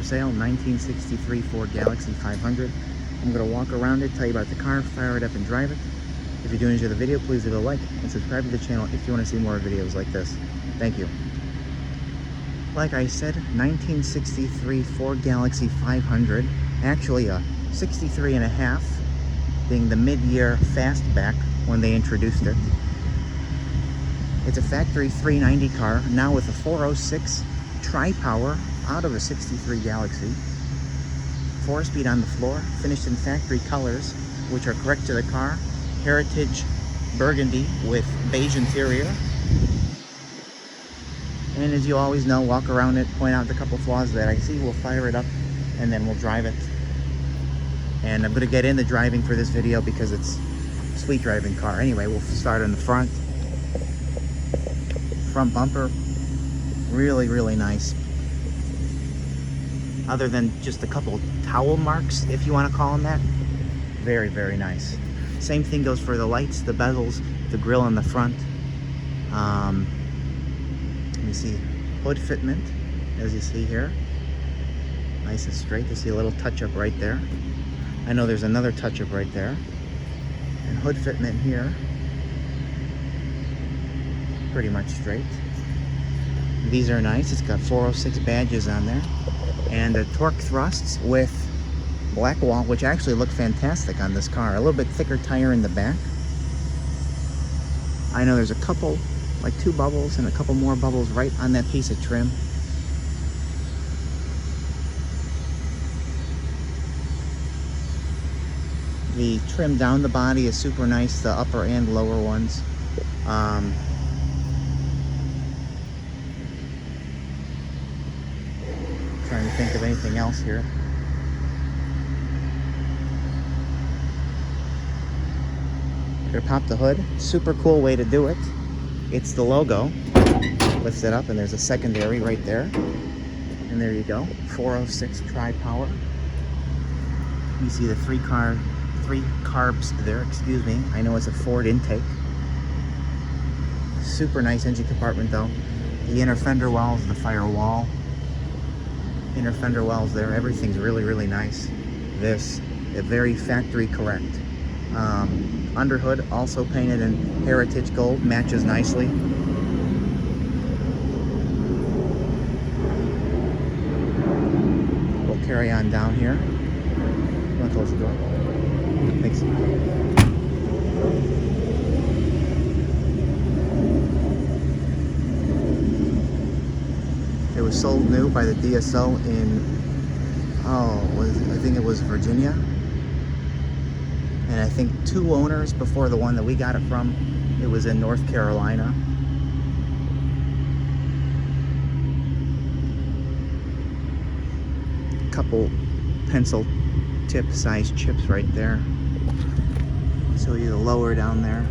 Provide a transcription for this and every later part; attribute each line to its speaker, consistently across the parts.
Speaker 1: sale, 1963 Ford Galaxie 500. I'm going to walk around it, tell you about the car, fire it up and drive it. If you do enjoy the video, please leave a like and subscribe to the channel if you want to see more videos like this. Thank you. Like I said, 1963 Ford Galaxie 500, actually a 63 and a half, being the mid-year Fastback when they introduced it. It's a factory 390 car, now with a 406 tri-power out of a 63 Galaxie. 4-speed on the floor, finished in factory colors, which are correct to the car. Heritage Burgundy with beige interior. And as you always know, walk around it, point out the couple flaws that I see, we'll fire it up, and then we'll drive it. And I'm going to get into driving for this video because it's a sweet driving car. Anyway, we'll start in the front. Front bumper, really, really nice. Other than just a couple towel marks, if you want to call them that. Very, very nice. Same thing goes for the lights, the bezels, the grille in the front. Let me see, hood fitment, as you see here. Nice and straight. You see a little touch-up right there. I know there's another touch-up right there. And hood fitment here. Pretty much straight. These are nice. It's got 406 badges on there. And the torque thrusts with black wall, which actually look fantastic on this car. A little bit thicker tire in the back. I know there's a couple, like 2 bubbles and a couple more bubbles right on that piece of trim. The trim down the body is super nice, the upper and lower ones. Trying to think of anything else here. Gonna pop the hood. Super cool way to do it. It's the logo. Lifts it up and there's a secondary right there. And there you go. 406 tri-power. You see the 3 carbs there, excuse me. I know it's a Ford intake. Super nice engine compartment though. The inner fender wells, the firewall. Inner fender wells there, everything's really, really nice. This, very factory correct. Underhood also painted in heritage gold, matches nicely. We'll carry on down here. You want to close the door? Thanks. It was sold new by the DSO in, I think it was Virginia. And I think 2 owners before the one that we got it from, it was in North Carolina. Couple pencil tip size chips right there. So you the lower down there.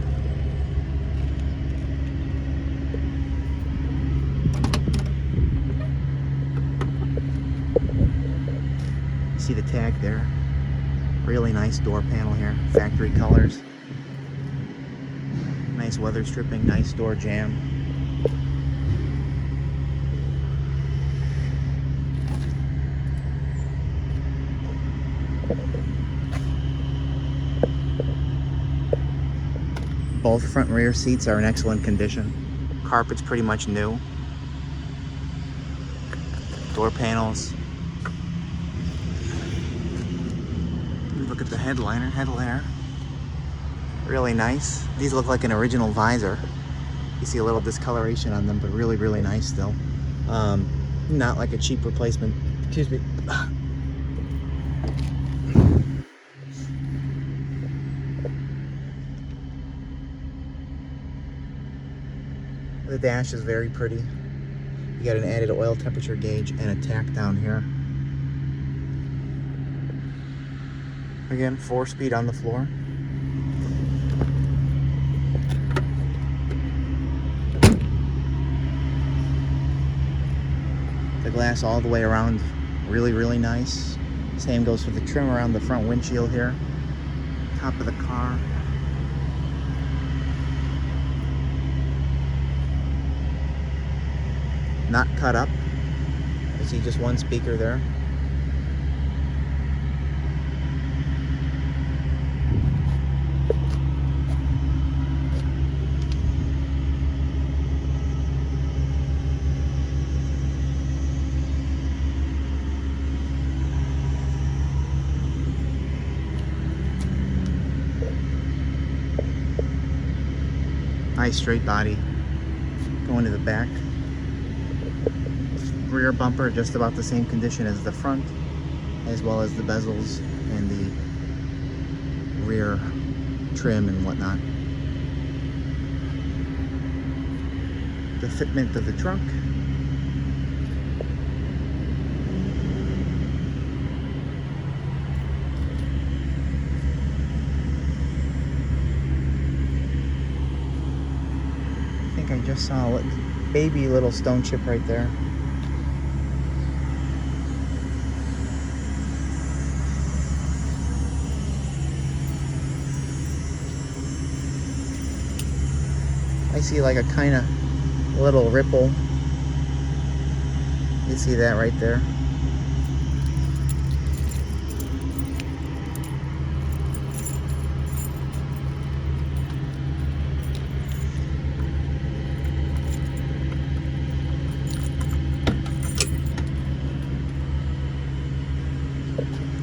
Speaker 1: See the tag there. Really nice door panel here. Factory colors. Nice weather stripping. Nice door jamb. Both front and rear seats are in excellent condition. Carpet's pretty much new. Door panels. Look at the headliner, really nice. These look like an original visor. You see a little discoloration on them, but really, really nice still. Not like a cheap replacement. Excuse me. The dash is very pretty. You got an added oil temperature gauge and a tack down here. Again, 4-speed on the floor. The glass all the way around, really, really nice. Same goes for the trim around the front windshield here. Top of the car. Not cut up. You see just one speaker there. Nice straight body. Going to the back. Rear bumper just about the same condition as the front, as well as the bezels and the rear trim and whatnot. The fitment of the trunk. I think I just saw a baby little stone chip right there. I see like a kind of little ripple. You see that right there?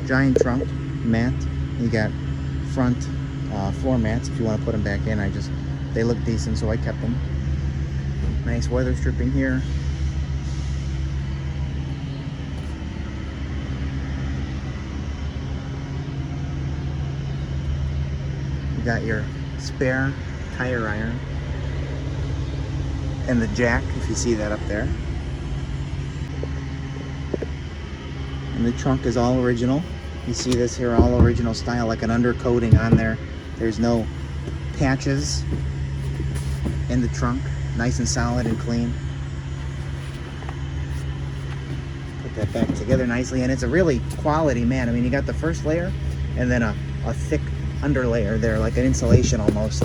Speaker 1: Giant trunk mat. You got front floor mats if you want to put them back in. They look decent, so I kept them. Nice weather stripping here. You got your spare tire iron and the jack, if you see that up there. And the trunk is all original. You see this here, all original style, like an undercoating on there. There's no patches in the trunk. Nice and solid and clean. Put that back together nicely, and it's a really quality mat. I mean, you got the first layer and then a thick underlayer there, like an insulation almost.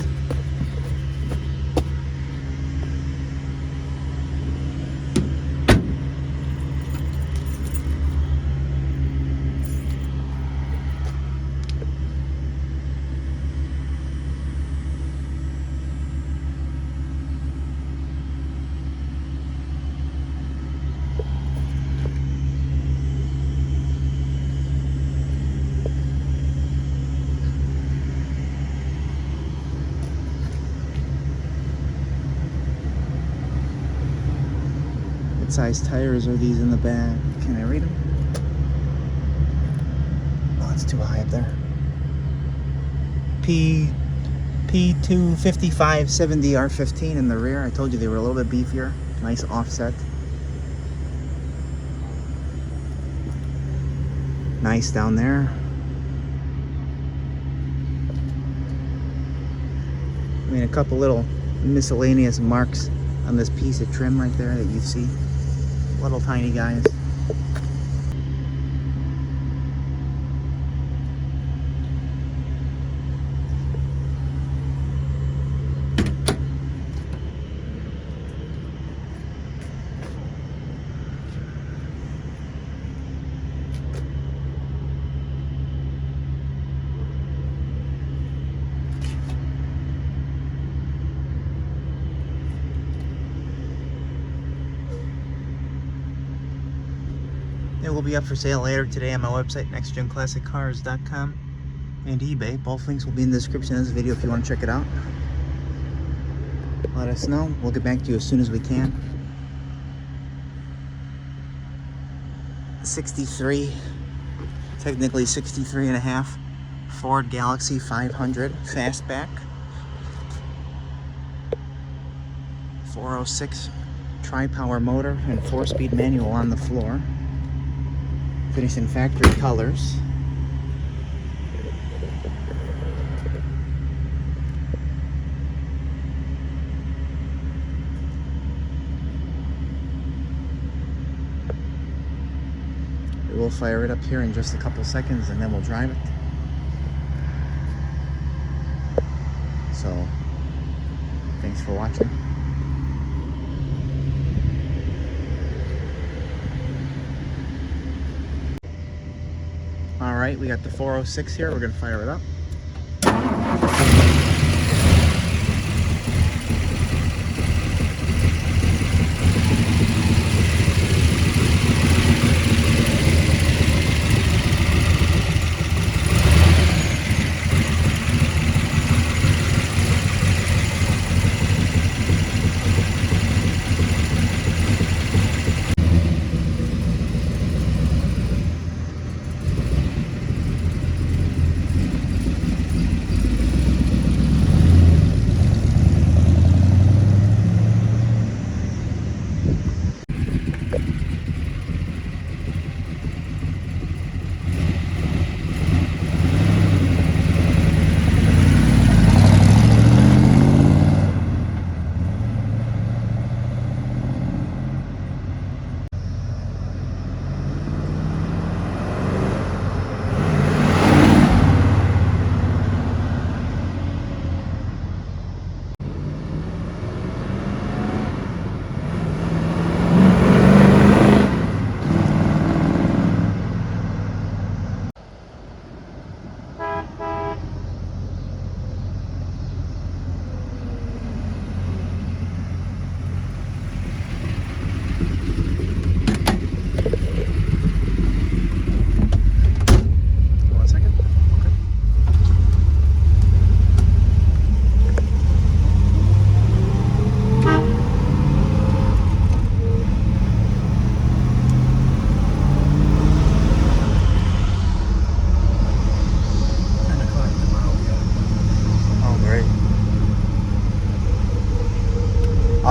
Speaker 1: What size tires are these in the back? Can I read them? Oh, it's too high up there. P255/70 R15 in the rear. I told you they were a little bit beefier. Nice offset. Nice down there. I mean, a couple little miscellaneous marks on this piece of trim right there that you see. Little tiny guys. It will be up for sale later today on my website, nextgenclassiccars.com, and eBay. Both links will be in the description of this video if you want to check it out. Let us know. We'll get back to you as soon as we can. 63, technically 63 and a half, Ford Galaxie 500 Fastback. 406 tri-power motor and 4-speed manual on the floor. Finished in factory colors. We'll fire it up here in just a couple seconds and then we'll drive it. So, thanks for watching. Alright, we got the 406 here. We're going to fire it up.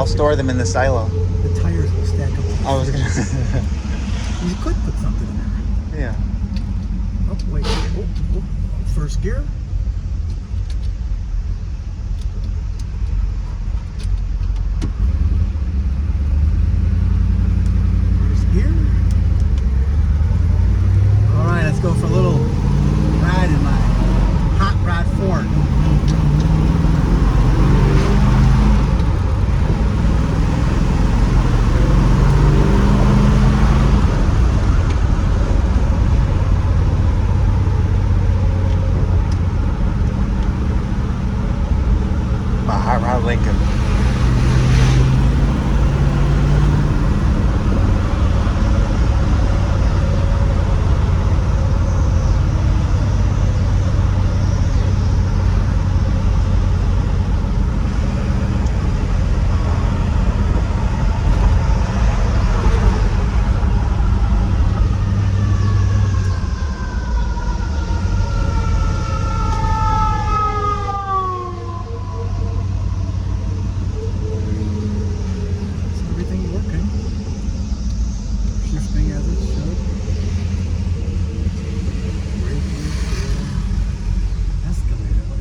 Speaker 1: I'll store them in the silo.
Speaker 2: The tires will stack up.
Speaker 1: I was gonna.
Speaker 2: You could put something in there.
Speaker 1: Yeah.
Speaker 2: Oh wait. Oh, first gear. First gear. All right, let's go for a little ride in my hot rod Ford.
Speaker 1: Hot Rod Lincoln.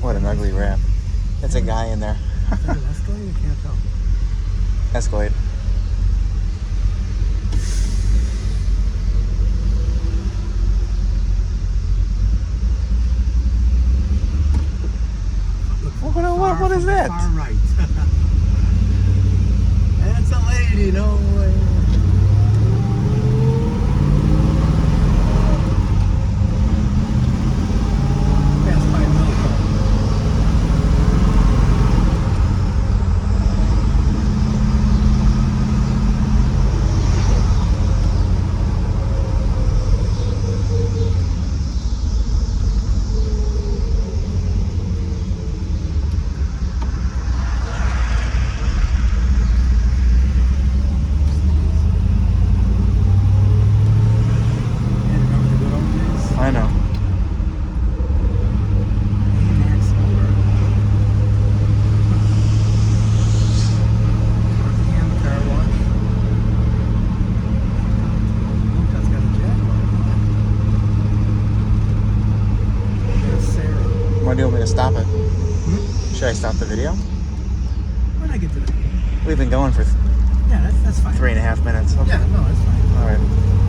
Speaker 1: What an ugly wrap. That's a guy in there.
Speaker 2: Is that an Escalade? I can't tell.
Speaker 1: Escalade. What is that?
Speaker 2: Far right. That's a lady, no way.
Speaker 1: I know. Why do you want me to stop it? Should I stop the video?
Speaker 2: When I get to that.
Speaker 1: We've been going for
Speaker 2: Yeah, that's fine.
Speaker 1: 3.5 minutes. Okay.
Speaker 2: Yeah, no, that's fine.
Speaker 1: All right.